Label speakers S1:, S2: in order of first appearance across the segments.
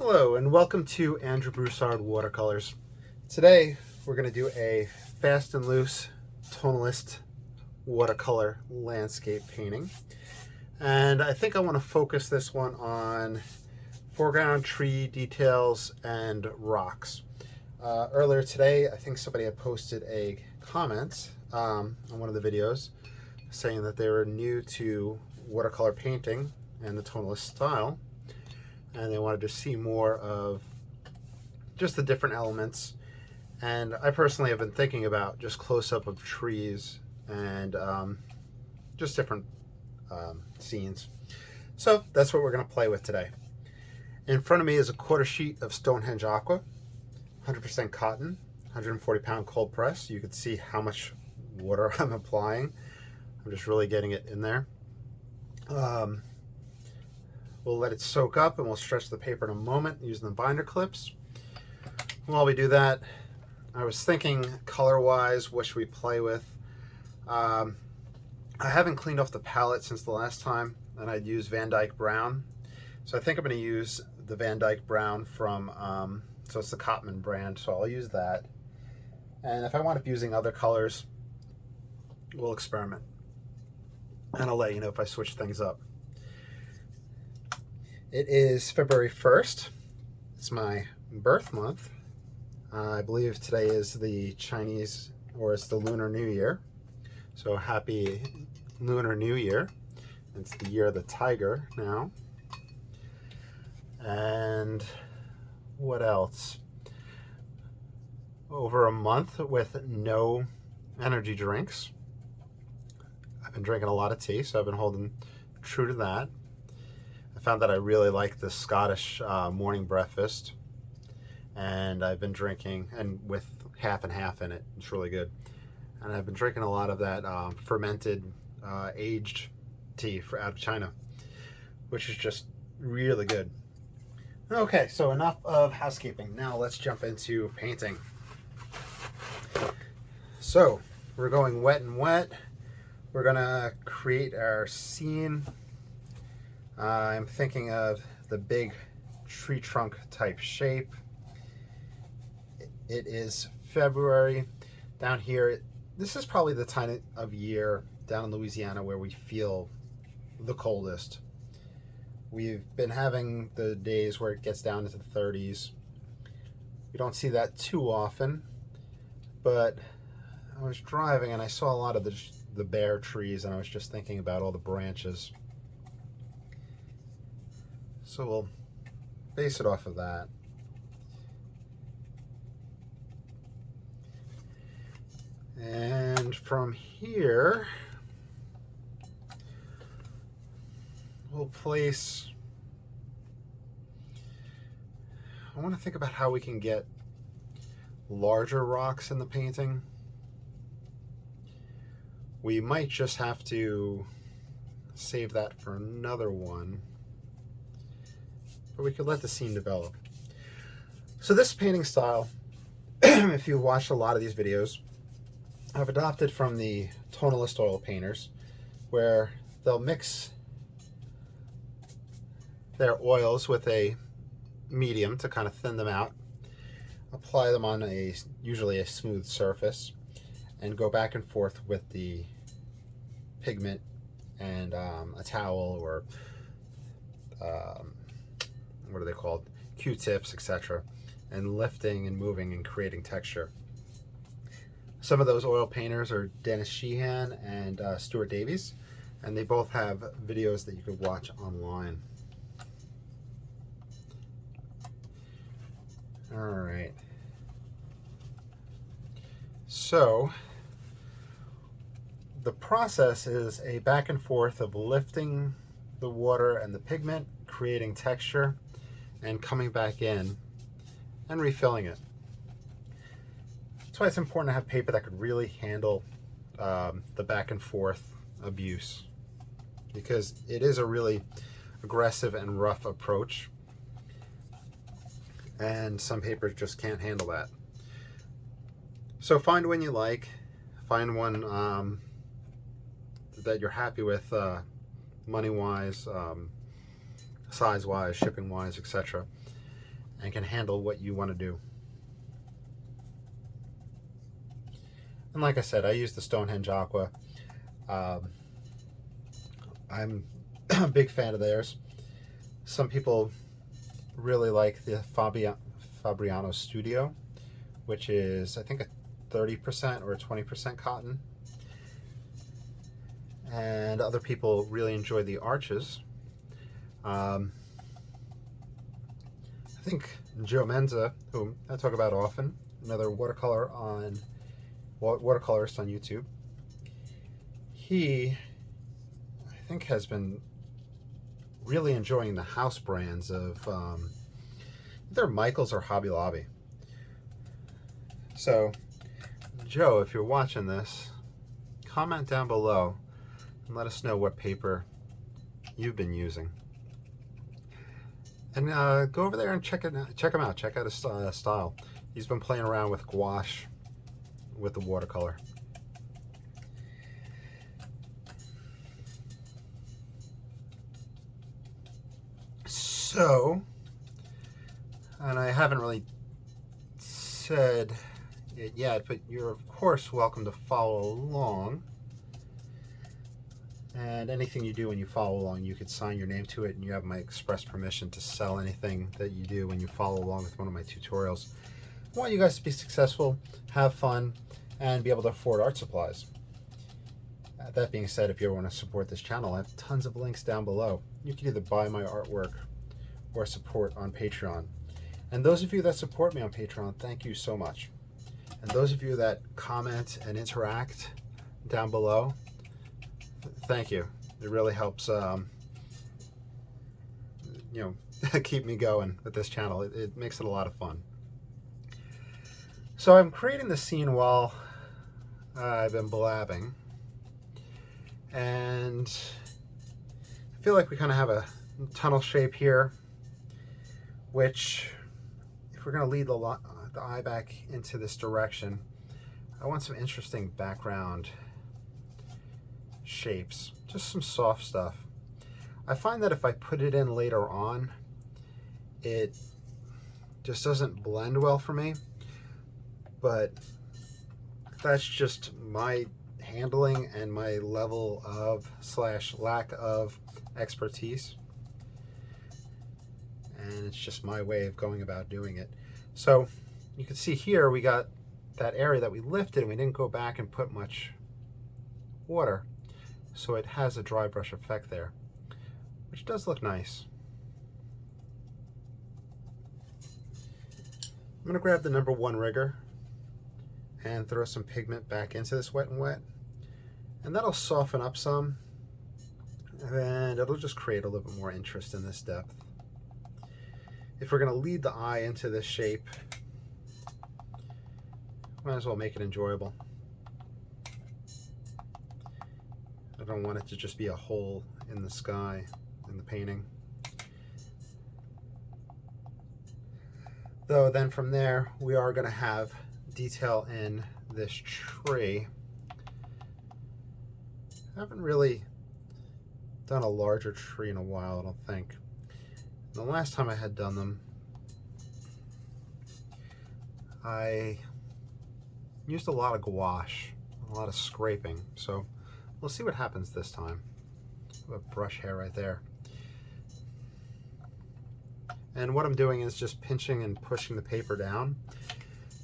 S1: Hello and welcome to Andrew Broussard Watercolors. Today we're going to do a fast and loose tonalist watercolor landscape painting, and I think I want to focus this one on foreground tree details and rocks. Earlier today I think somebody had posted a comment on one of the videos saying that they were new to watercolor painting and the tonalist style, and they wanted to see more of just the different elements. And I personally have been thinking about just close-up of trees and just different scenes. So that's what we're going to play with today. In front of me is a quarter sheet of Stonehenge Aqua, 100% cotton, 140-pound cold press. You can see how much water I'm applying. I'm just really getting it in there. We'll let it soak up and we'll stretch the paper in a moment using the binder clips. While we do that, I was thinking color-wise, what should we play with? I haven't cleaned off the palette since the last time, and I'd use Van Dyke Brown. So I think I'm going to use the Van Dyke Brown from, so it's the Cotman brand, so I'll use that. And if I wind up using other colors, we'll experiment. And I'll let you know if I switch things up. It is February 1st. It's my birth month. I believe today is the Chinese, or it's the Lunar New Year. So happy Lunar New Year. It's the year of the tiger now. And what else? Over a month with no energy drinks. I've been drinking a lot of tea, so I've been holding true to that. I found that I really like the Scottish morning breakfast, and I've been drinking, and with half and half in it. It's really good. And I've been drinking a lot of that fermented aged tea out of China, which is just really good. Okay, so enough of housekeeping. Now let's jump into painting. So we're going wet and wet. We're gonna create our scene. I'm thinking of the big tree trunk type shape. It is February. Down here, this is probably the time of year down in Louisiana where we feel the coldest. We've been having the days where it gets down into the 30s. We don't see that too often, but I was driving and I saw a lot of the bare trees, and I was just thinking about all the branches. So we'll base it off of that. And from here, we'll place, I want to think about how we can get larger rocks in the painting. We might just have to save that for another one, but we could let the scene develop. So this painting style, if you've watched a lot of these videos, I've adopted from the Tonalist oil painters, where they'll mix their oils with a medium to kind of thin them out, apply them on usually a smooth surface, and go back and forth with the pigment and a towel or what are they called? Q-tips, etc., and lifting and moving and creating texture. Some of those oil painters are Dennis Sheehan and Stuart Davies, and they both have videos that you could watch online. All right. So the process is a back and forth of lifting the water and the pigment, creating texture, and coming back in and refilling it. That's why it's important to have paper that could really handle the back and forth abuse, because it is a really aggressive and rough approach, and some papers just can't handle that. So find one you like, find one that you're happy with, money-wise, size-wise, shipping-wise, etc. and can handle what you want to do. And like I said, I use the Stonehenge Aqua. I'm a big fan of theirs. Some people really like the Fabriano Studio, which is I think a 30% or a 20% cotton. And other people really enjoy the arches. I think Joe Menza, whom I talk about often, another watercolorist on YouTube, he, I think, has been really enjoying the house brands of either Michaels or Hobby Lobby. So, Joe, if you're watching this, comment down below and let us know what paper you've been using. And go over there and check him out. Check out his style. He's been playing around with gouache with the watercolor. So, and I haven't really said it yet, but you're of course welcome to follow along. And anything you do when you follow along, you could sign your name to it, and you have my express permission to sell anything that you do when you follow along with one of my tutorials. I want you guys to be successful, have fun, and be able to afford art supplies. That being said, if you ever want to support this channel, I have tons of links down below. You can either buy my artwork or support on Patreon. And those of you that support me on Patreon, thank you so much. And those of you that comment and interact down below, thank you. It really helps, keep me going with this channel. It makes it a lot of fun. So I'm creating the scene while I've been blabbing, and I feel like we kind of have a tunnel shape here, which, if we're going to lead the eye back into this direction, I want some interesting background shapes, just some soft stuff. I find that if I put it in later on, it just doesn't blend well for me, but that's just my handling and my level of / lack of expertise, and it's just my way of going about doing it. So you can see here we got that area that we lifted and we didn't go back and put much water, so it has a dry brush effect there, which does look nice. I'm going to grab the number 1 rigger and throw some pigment back into this wet and wet, and that'll soften up some, and it'll just create a little bit more interest in this depth. If we're going to lead the eye into this shape, might as well make it enjoyable. I don't want it to just be a hole in the sky in the painting. Though then from there, we are going to have detail in this tree. I haven't really done a larger tree in a while, I don't think. The last time I had done them, I used a lot of gouache, a lot of scraping, so we'll see what happens this time. I have a brush hair right there. And what I'm doing is just pinching and pushing the paper down.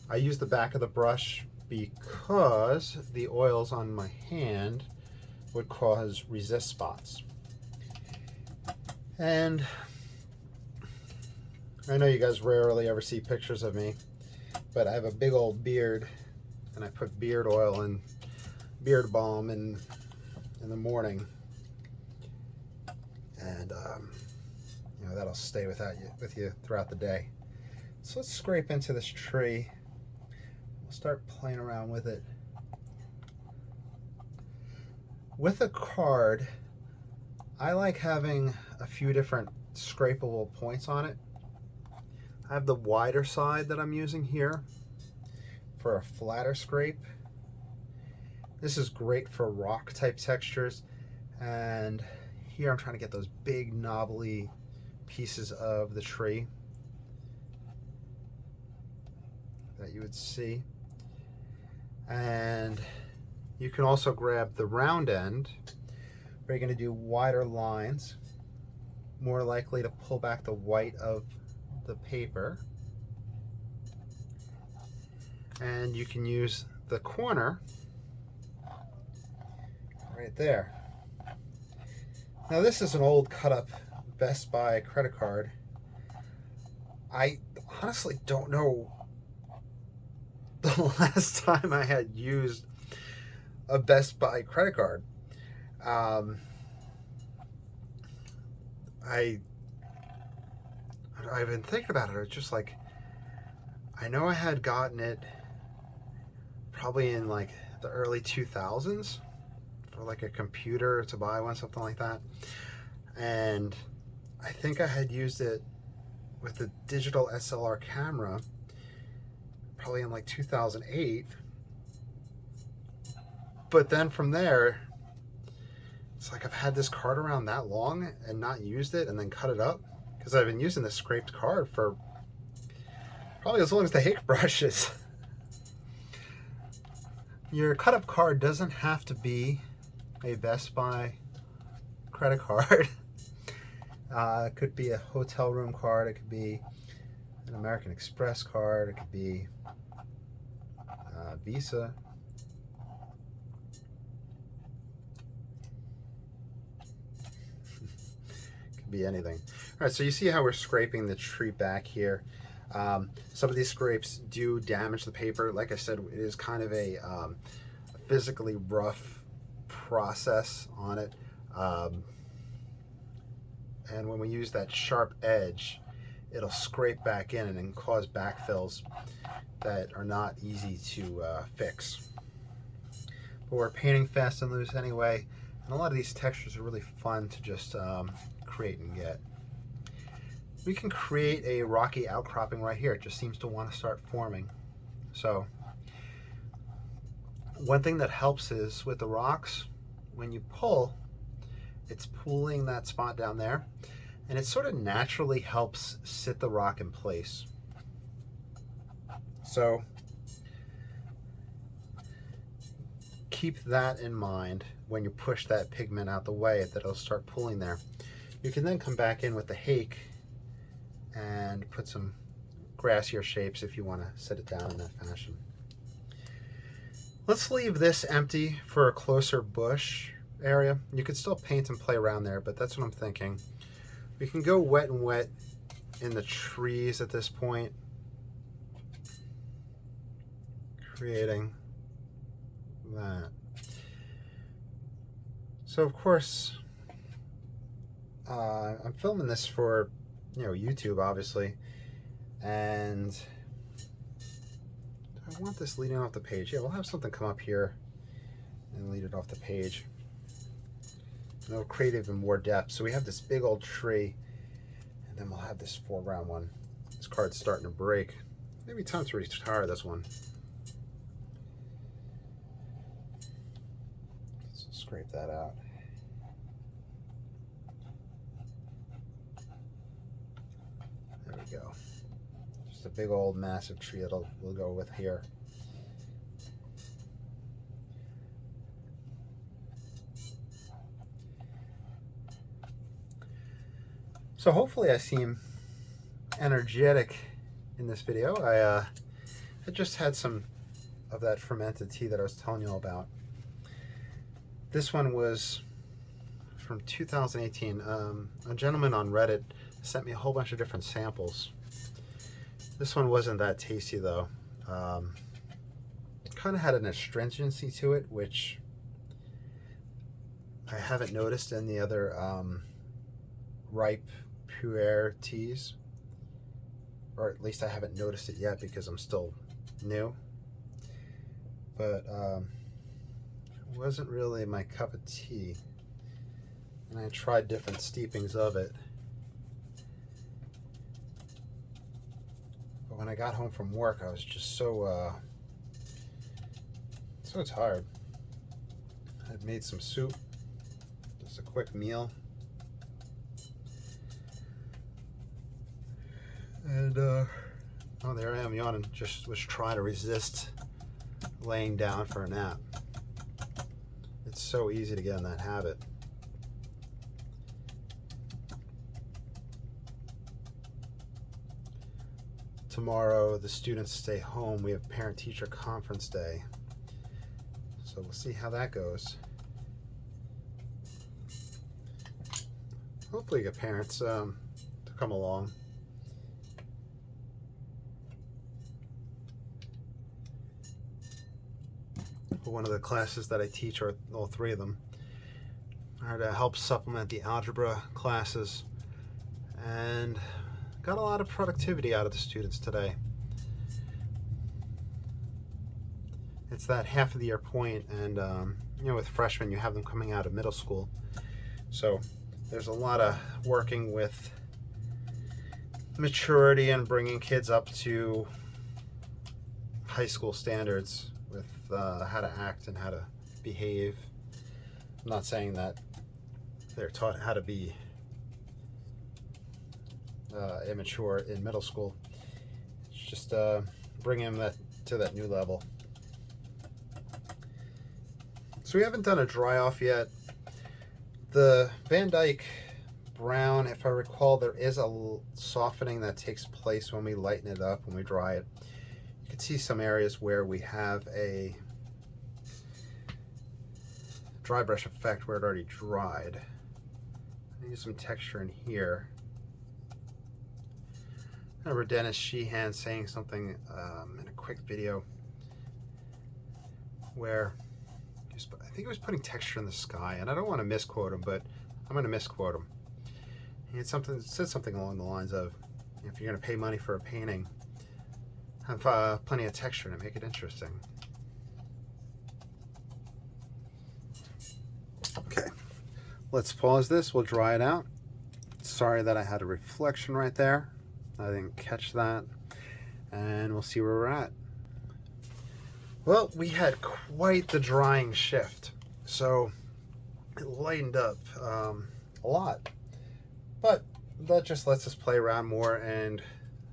S1: I use the back of the brush because the oils on my hand would cause resist spots. And I know you guys rarely ever see pictures of me, but I have a big old beard, and I put beard oil and beard balm in the morning, and that'll stay with you throughout the day. So let's scrape into this tree. We'll start playing around with it. With a card, I like having a few different scrapable points on it. I have the wider side that I'm using here for a flatter scrape. This is great for rock type textures, and here I'm trying to get those big knobbly pieces of the tree. that you would see. And you can also grab the round end where you're going to do wider lines, more likely to pull back the white of the paper. And you can use the corner right there. Now this is an old cut up Best Buy credit card. I honestly don't know the last time I had used a Best Buy credit card. I've been thinking about it. It's just like, I know I had gotten it probably in like the early 2000s for like a computer to buy one, something like that. And I think I had used it with a digital SLR camera probably in like 2008. But then from there, it's like I've had this card around that long and not used it and then cut it up, because I've been using this scraped card for probably as long as the hake brush is. Your cut up card doesn't have to be a Best Buy credit card. It could be a hotel room card, it could be an American Express card, it could be Visa. Could be anything. All right, so you see how we're scraping the tree back here. Some of these scrapes do damage the paper. Like I said, it is kind of a physically rough process on it. And when we use that sharp edge, it'll scrape back in and then cause backfills that are not easy to fix. But we're painting fast and loose anyway, and a lot of these textures are really fun to just create and get. We can create a rocky outcropping right here. It just seems to want to start forming. So one thing that helps is with the rocks, when you pull, it's pulling that spot down there, and it sort of naturally helps sit the rock in place. So keep that in mind when you push that pigment out the way, that it'll start pulling there. You can then come back in with the hake and put some grassier shapes if you want to set it down in that fashion. Let's leave this empty for a closer bush area. You could still paint and play around there, but that's what I'm thinking. We can go wet and wet in the trees at this point, creating that. So of course, I'm filming this for, YouTube, obviously, and I want this leading off the page. Yeah, we'll have something come up here and lead it off the page. And it'll create even more depth. So we have this big old tree, and then we'll have this foreground one. This card's starting to break. Maybe time to retire this one. Let's scrape that out. There we go. Just a big old massive tree that we'll go with here. So hopefully I seem energetic in this video. I just had some of that fermented tea that I was telling you all about. This one was from 2018. A gentleman on Reddit sent me a whole bunch of different samples. This one wasn't that tasty though. Kind of had an astringency to it, which I haven't noticed in the other ripe pu'er teas, or at least I haven't noticed it yet because I'm still new. But it wasn't really my cup of tea, and I tried different steepings of it. But when I got home from work, I was just so tired. I'd made some soup, just a quick meal. And Oh, there I am yawning. Just was trying to resist laying down for a nap. It's so easy to get in that habit. Tomorrow, the students stay home. We have parent-teacher conference day. So we'll see how that goes. Hopefully get parents to come along. One of the classes that I teach, or all three of them, are to help supplement the algebra classes, and got a lot of productivity out of the students today. It's that half of the year point, and you know, with freshmen you have them coming out of middle school, so there's a lot of working with maturity and bringing kids up to high school standards with how to act and how to behave. I'm not saying that they're taught how to be immature in middle school. It's just bringing them to that new level. So we haven't done a dry off yet. The Van Dyke brown, if I recall, there is a softening that takes place when we lighten it up, when we dry it. You can see some areas where we have a dry brush effect where it already dried. I use some texture in here. I remember Dennis Sheehan saying something in a quick video where I think he was putting texture in the sky, and I don't want to misquote him, but I'm going to misquote him. He had said something along the lines of, if you're going to pay money for a painting, have plenty of texture to make it interesting. Okay, let's pause this. We'll dry it out. Sorry that I had a reflection right there. I didn't catch that. And we'll see where we're at. Well, we had quite the drying shift. So it lightened up a lot. But that just lets us play around more and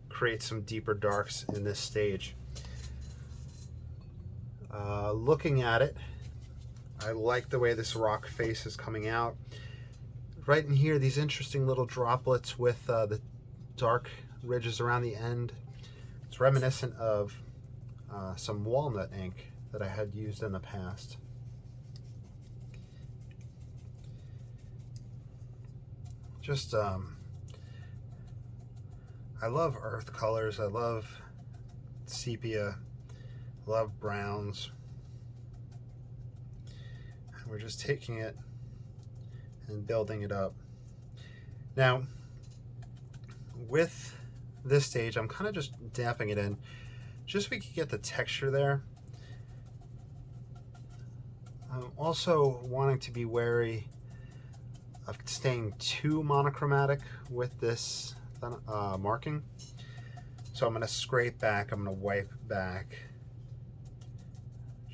S1: create some deeper darks in this stage. Looking at it, I like the way this rock face is coming out. Right in here, these interesting little droplets with the dark ridges around the end. It's reminiscent of some walnut ink that I had used in the past. Just, I love earth colors. I love sepia. I love browns. And we're just taking it and building it up. Now, with this stage, I'm kind of just damping it in, just so we can get the texture there. I'm also wanting to be wary of staying too monochromatic with this marking. So I'm going to scrape back, I'm going to wipe back,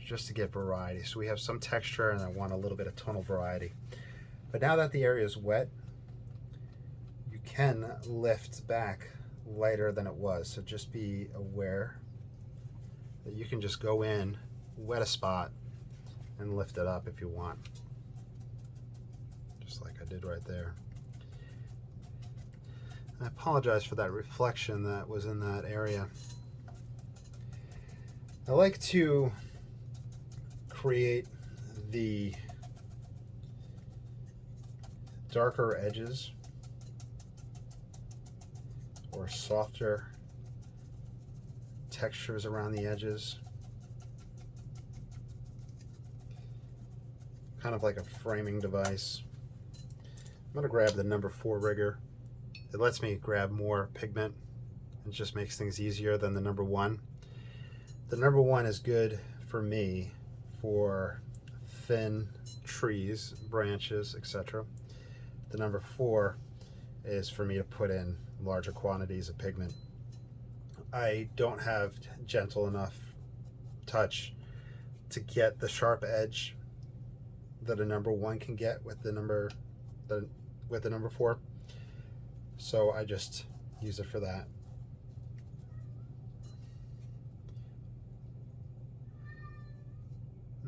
S1: just to get variety. So we have some texture, and I want a little bit of tonal variety. But now that the area is wet, you can lift back lighter than it was. So just be aware that you can just go in, wet a spot, and lift it up if you want. Just like I did right there. I apologize for that reflection that was in that area. I like to create the darker edges or softer textures around the edges, kind of like a framing device. I'm going to grab the number 4 rigger. It lets me grab more pigment. It just makes things easier than the number 1. The number 1 is good for me for thin trees, branches, etc. The number 4 is for me to put in larger quantities of pigment. I don't have gentle enough touch to get the sharp edge that a number 1 can get with the number 4. So I just use it for that.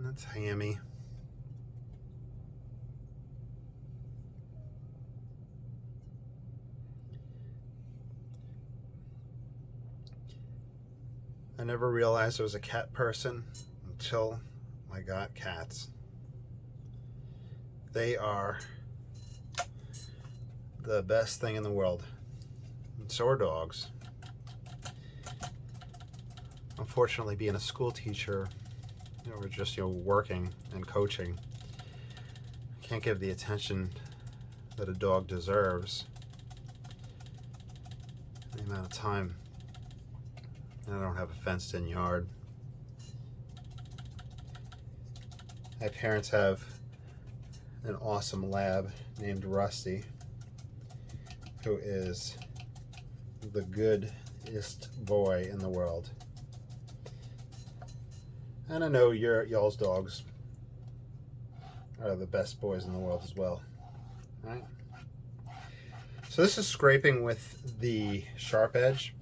S1: That's hammy. I never realized I was a cat person until I got cats. They are the best thing in the world. And so are dogs. Unfortunately, being a school teacher, or just working and coaching, I can't give the attention that a dog deserves. The amount of time. I don't have a fenced-in yard. My parents have an awesome lab named Rusty, who is the goodest boy in the world. And I know y'all's dogs are the best boys in the world as well. All right. So this is scraping with the sharp edge.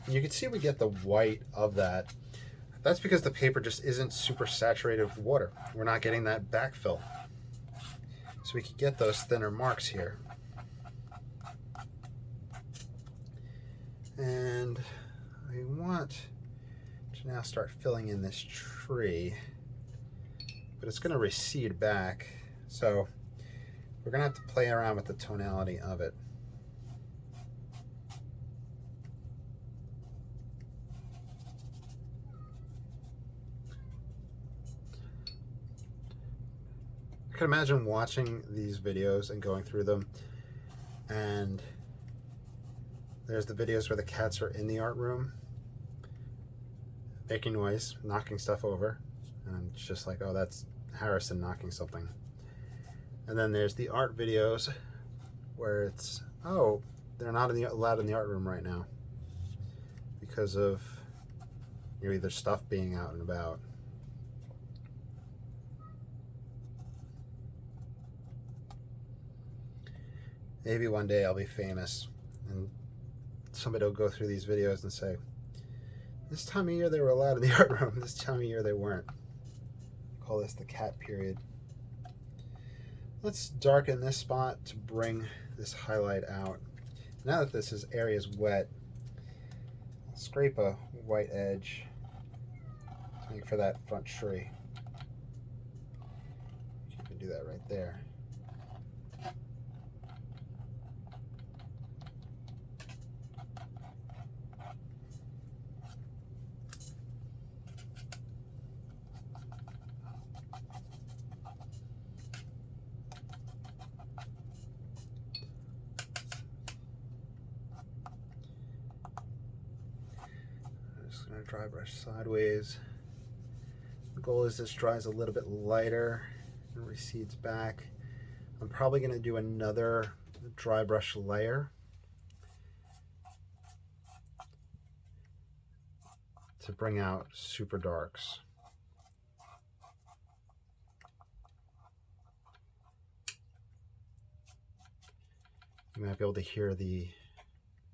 S1: And you can see we get the white of that. That's because the paper just isn't super saturated with water. We're not getting that backfill. So we can get those thinner marks here. And I want to now start filling in this tree, but it's going to recede back. So we're going to have to play around with the tonality of it. I can imagine watching these videos and going through them, and there's the videos where the cats are in the art room making noise, knocking stuff over, and it's just like, oh, that's Harrison knocking something. And then there's the art videos where it's, oh, they're not allowed in the art room right now because of either stuff being out and about. Maybe one day I'll be famous and somebody will go through these videos and say, this time of year they were allowed in the art room, this time of year they weren't. I call this the cat period. Let's darken this spot to bring this highlight out. Now that this area is wet, I'll scrape a white edge to make for that front tree. You can do that right there. Going to dry brush sideways. The goal is this dries a little bit lighter and recedes back. I'm probably going to do another dry brush layer to bring out super darks. You might be able to hear the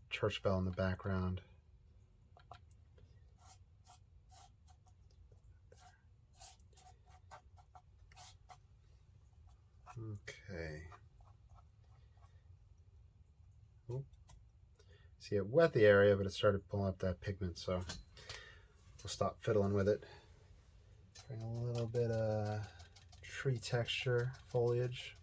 S1: church bell in the background. Okay. Oop. See, it wet the area, but it started pulling up that pigment, so we'll stop fiddling with it. Bring a little bit of tree texture, foliage.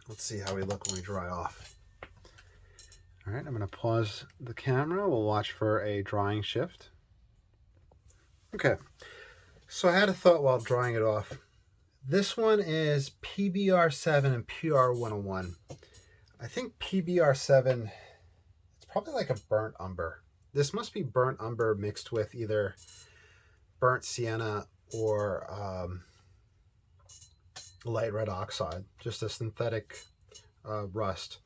S1: Let's see how we look when we dry off. All right, I'm going to pause the camera. We'll watch for a drying shift. Okay, so I had a thought while drying it off. This one is PBR7 and PR101. I think PBR7, it's probably like a burnt umber. This must be burnt umber mixed with either burnt sienna or light red oxide, just a synthetic rust.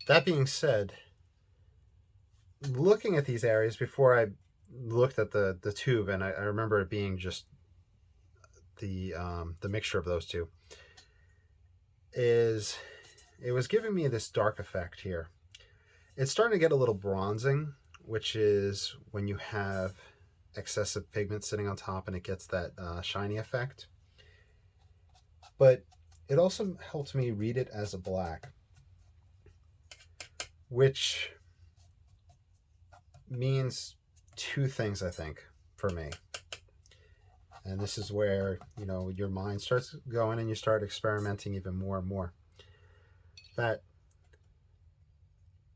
S1: That being said, looking at these areas before I looked at the tube, and I remember it being just the mixture of those two, it was giving me this dark effect here. It's starting to get a little bronzing, which is when you have excessive pigment sitting on top and it gets that shiny effect. But it also helps me read it as a black, which means two things, I think, for me. And this is where, you know, your mind starts going and you start experimenting even more and more. That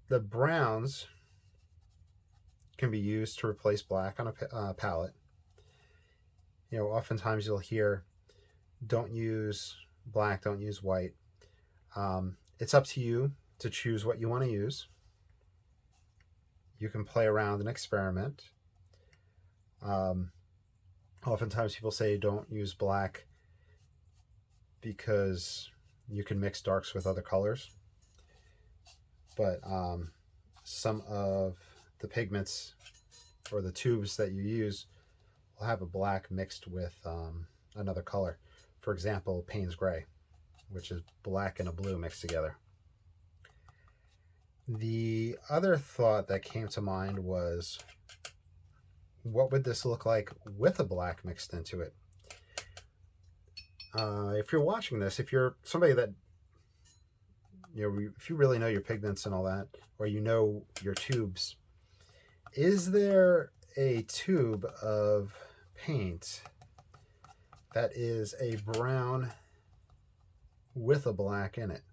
S1: the browns can be used to replace black on a palette. You know, oftentimes you'll hear, don't use black, don't use white. It's up to you to choose what you want to use. You can play around and experiment. Oftentimes people say don't use black because you can mix darks with other colors. But some of the pigments or the tubes that you use will have a black mixed with another color. For example, Payne's Gray, which is black and a blue mixed together. The other thought that came to mind was, what would this look like with a black mixed into it? If you're watching this, if you're somebody that, you know, if you really know your pigments and all that, or you know your tubes, is there a tube of paint that is a brown with a black in it?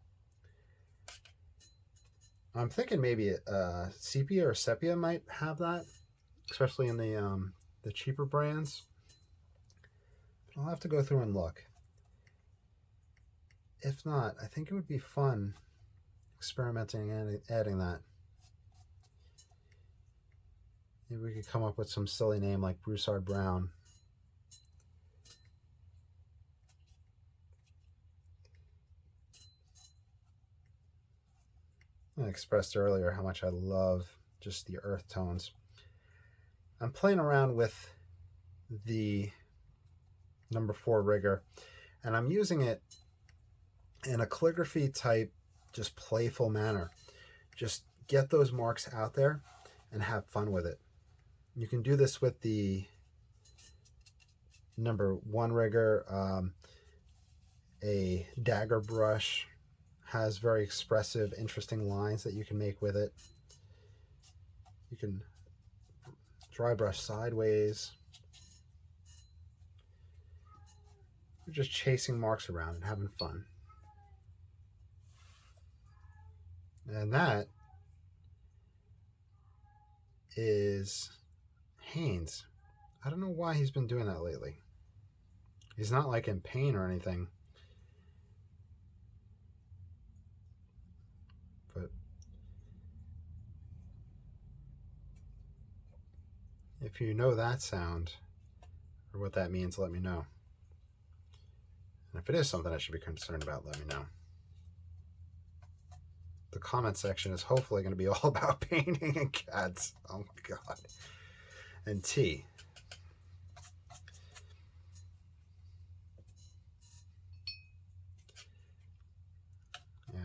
S1: I'm thinking maybe sepia or sepia might have that, especially in the cheaper brands. But I'll have to go through and look. If not, I think it would be fun experimenting and adding that. Maybe we could come up with some silly name like Broussard Brown. I expressed earlier how much I love just the earth tones. I'm playing around with the number 4 rigger, and I'm using it in a calligraphy type, just playful manner. Just get those marks out there and have fun with it. You can do this with the number 1 rigger. A dagger brush has very expressive, interesting lines that you can make with it. You can dry brush sideways. You're just chasing marks around and having fun. And that is Haynes. I don't know why he's been doing that lately. He's not like in pain or anything. But if you know that sound or what that means, let me know. And if it is something I should be concerned about, let me know. The comment section is hopefully going to be all about painting and cats. Oh my god. And tea. Yeah.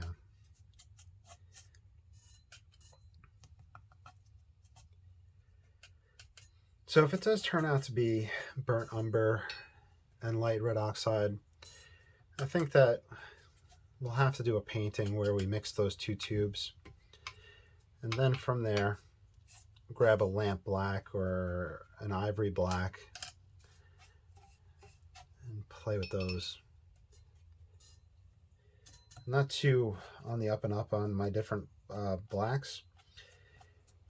S1: So if it does turn out to be burnt umber and light red oxide, I think that we'll have to do a painting where we mix those two tubes. And then from there, grab a lamp black or an ivory black and play with those. Not too on the up and up on my different blacks,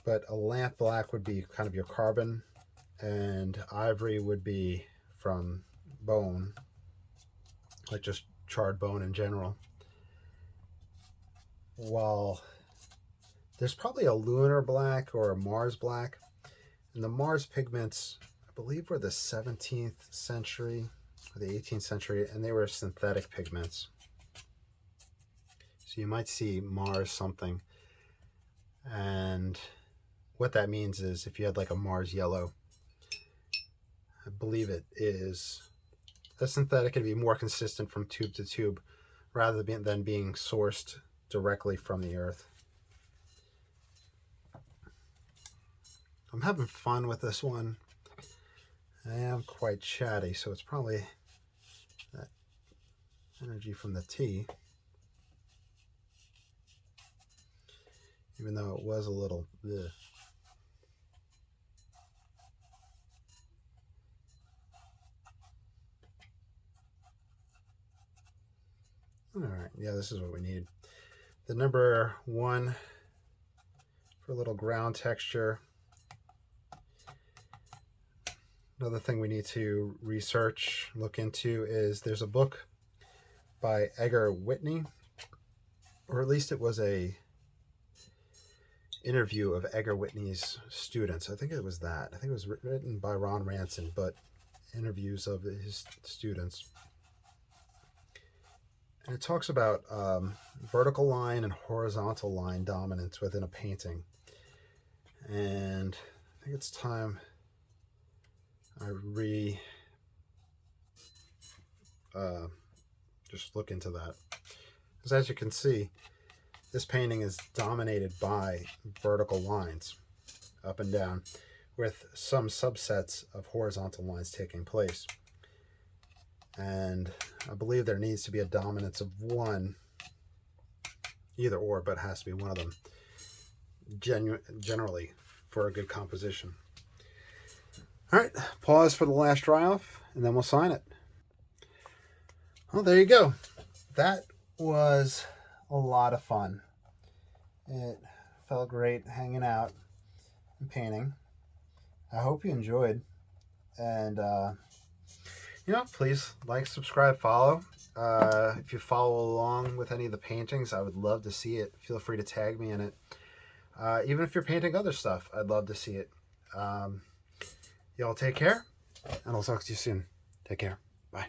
S1: but a lamp black would be kind of your carbon, and ivory would be from bone, like just charred bone in general. While there's probably a lunar black or a Mars black, and the Mars pigments, I believe, were the 17th century or the 18th century, and they were synthetic pigments. So you might see Mars something, and what that means is if you had like a Mars yellow, I believe it is a synthetic. It'd be more consistent from tube to tube rather than being sourced directly from the earth. I'm having fun with this one. I am quite chatty, so it's probably that energy from the tea. Even though it was a little bleh. All right, yeah, this is what we need. The number 1 for a little ground texture. Another thing we need to research, look into, is there's a book by Edgar Whitney, or at least it was a interview of Edgar Whitney's students. I think it was that. I think it was written by Ron Ranson, but interviews of his students. And it talks about vertical line and horizontal line dominance within a painting. And I think it's time I just look into that. Because as you can see, this painting is dominated by vertical lines up and down, with some subsets of horizontal lines taking place. And I believe there needs to be a dominance of one, either or, but it has to be one of them, generally, for a good composition. All right, pause for the last dry off, and then we'll sign it. Well, there you go. That was a lot of fun. It felt great hanging out and painting. I hope you enjoyed. And, please like, subscribe, follow. If you follow along with any of the paintings, I would love to see it. Feel free to tag me in it. Even if you're painting other stuff, I'd love to see it. Y'all take care, and I'll talk to you soon. Take care. Bye.